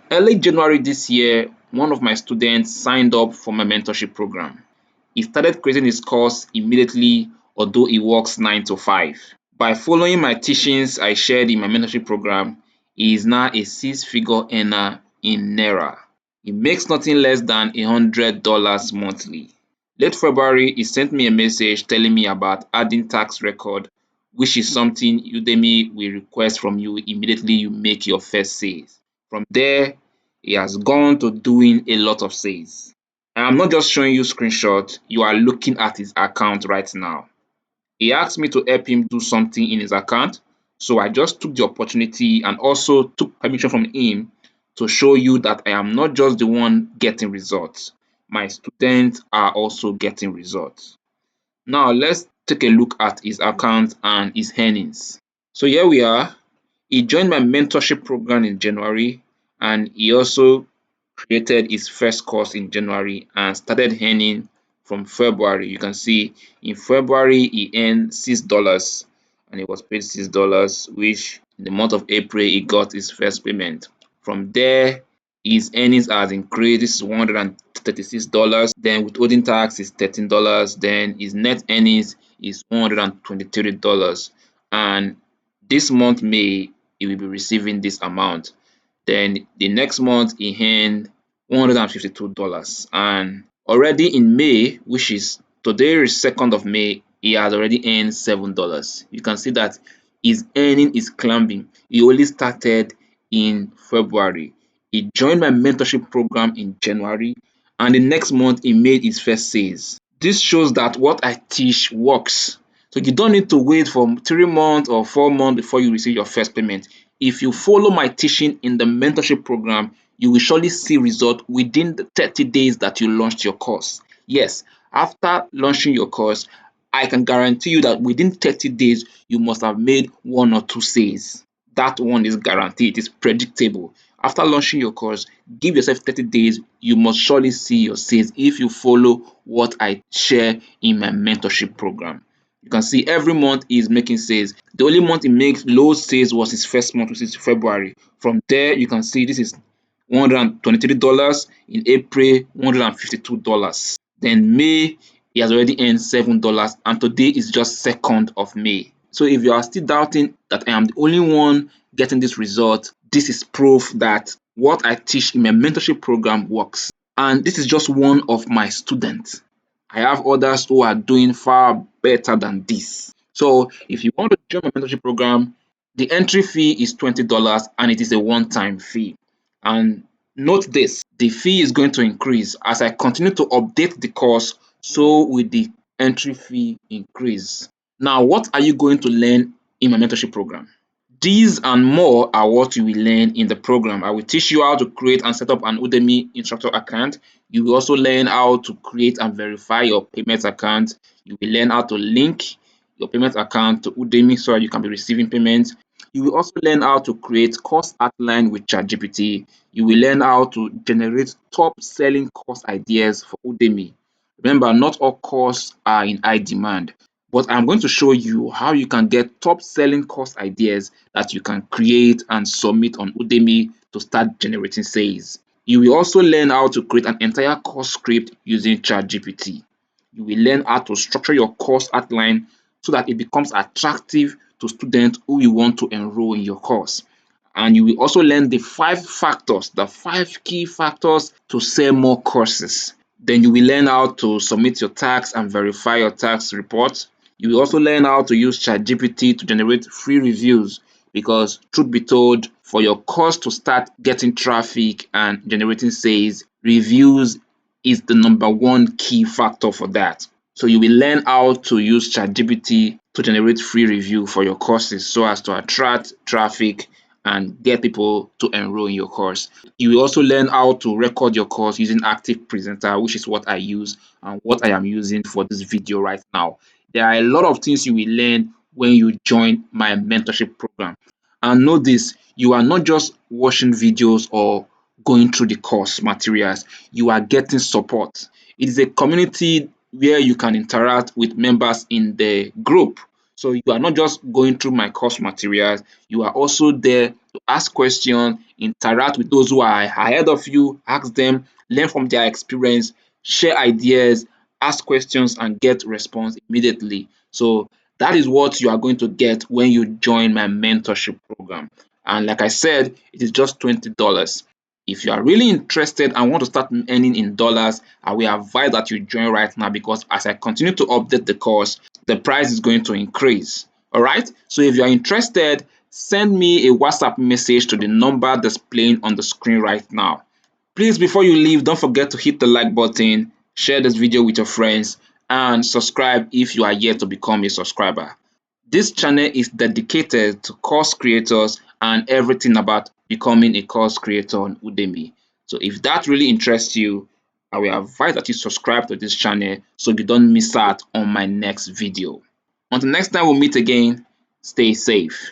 Early January this year, one of my students signed up for my mentorship program. He started creating his course immediately, although he works 9 to 5. By following my teachings I shared in my mentorship program, he is now a six-figure earner in Naira. He makes nothing less than $100 monthly. Late February, he sent me a message telling me about adding tax record, which is something Udemy will request from you immediately you make your first sales. From there, he has gone to doing a lot of sales. And I'm not just showing you screenshot, you are looking at his account right now. He asked me to help him do something in his account, so I just took the opportunity and also took permission from him to show you that I am not just the one getting results. My students are also getting results. Now let's take a look at his account and his earnings. So here we are. He joined my mentorship program in January, and he also created his first course in January and started earning from February. You can see in February he earned $6 and he was paid $6, which in the month of April he got his first payment. From there, his earnings has increased. This is $136. Then withholding tax is $13. Then his net earnings is $123. And this month, May, he will be receiving this amount. Then the next month he earned $152. And already in May, which is today is 2nd of May, he has already earned $7. You can see that his earning is climbing. He only started in February. He joined my mentorship program in January, and the next month he made his first sales. This shows that what I teach works. So you don't need to wait for 3 months or 4 months before you receive your first payment. If you follow my teaching in the mentorship program, you will surely see result within the 30 days that you launched your course. Yes, after launching your course, I can guarantee you that within 30 days, you must have made one or two sales. That one is guaranteed, it is predictable. After launching your course, give yourself 30 days, you must surely see your sales if you follow what I share in my mentorship program. You can see every month he is making sales. The only month he makes low sales was his first month, which is February. From there, you can see this is $123. In April, $152. Then May, he has already earned $7, and today is just 2nd of May. So if you are still doubting that I am the only one getting this result, this is proof that what I teach in my mentorship program works. And this is just one of my students. I have others who are doing far better than this. So if you want to join my mentorship program, the entry fee is $20 and it is a one-time fee. And note this, the fee is going to increase as I continue to update the course, so will the entry fee increase. Now, what are you going to learn in my mentorship program? These and more are what you will learn in the program. I will teach you how to create and set up an Udemy instructor account. You will also learn how to create and verify your payment account. You will learn how to link your payment account to Udemy so that you can be receiving payments. You will also learn how to create course outline with ChatGPT. You will learn how to generate top selling course ideas for Udemy. Remember, not all courses are in high demand, but I'm going to show you how you can get top selling course ideas that you can create and submit on Udemy to start generating sales. You will also learn how to create an entire course script using ChatGPT. You will learn how to structure your course outline so that it becomes attractive to students who you want to enroll in your course. And you will also learn the 5 factors, the 5 key factors to sell more courses. Then you will learn how to submit your tax and verify your tax reports. You will also learn how to use ChatGPT to generate free reviews, because truth be told, for your course to start getting traffic and generating sales, reviews is the number one key factor for that. So you will learn how to use ChatGPT to generate free review for your courses so as to attract traffic and get people to enroll in your course. You will also learn how to record your course using Active Presenter, which is what I use and what I am using for this video right now. There are a lot of things you will learn when you join my mentorship program. And know this, you are not just watching videos or going through the course materials, you are getting support. It is a community where you can interact with members in the group. So you are not just going through my course materials, you are also there to ask questions, interact with those who are ahead of you, ask them, learn from their experience, share ideas, ask questions and get response immediately. So that is what you are going to get when you join my mentorship program. And like I said, it is just $20. If you are really interested and want to start earning in dollars, I will advise that you join right now, because as I continue to update the course, the price is going to increase. All right. So if you are interested, send me a WhatsApp message to the number displaying on the screen right now. Please, before you leave, don't forget to hit the like button, share this video with your friends, and subscribe if you are yet to become a subscriber. This channel is dedicated to course creators and everything about becoming a course creator on Udemy. So if that really interests you, I will advise that you subscribe to this channel so you don't miss out on my next video. Until next time we meet again, stay safe.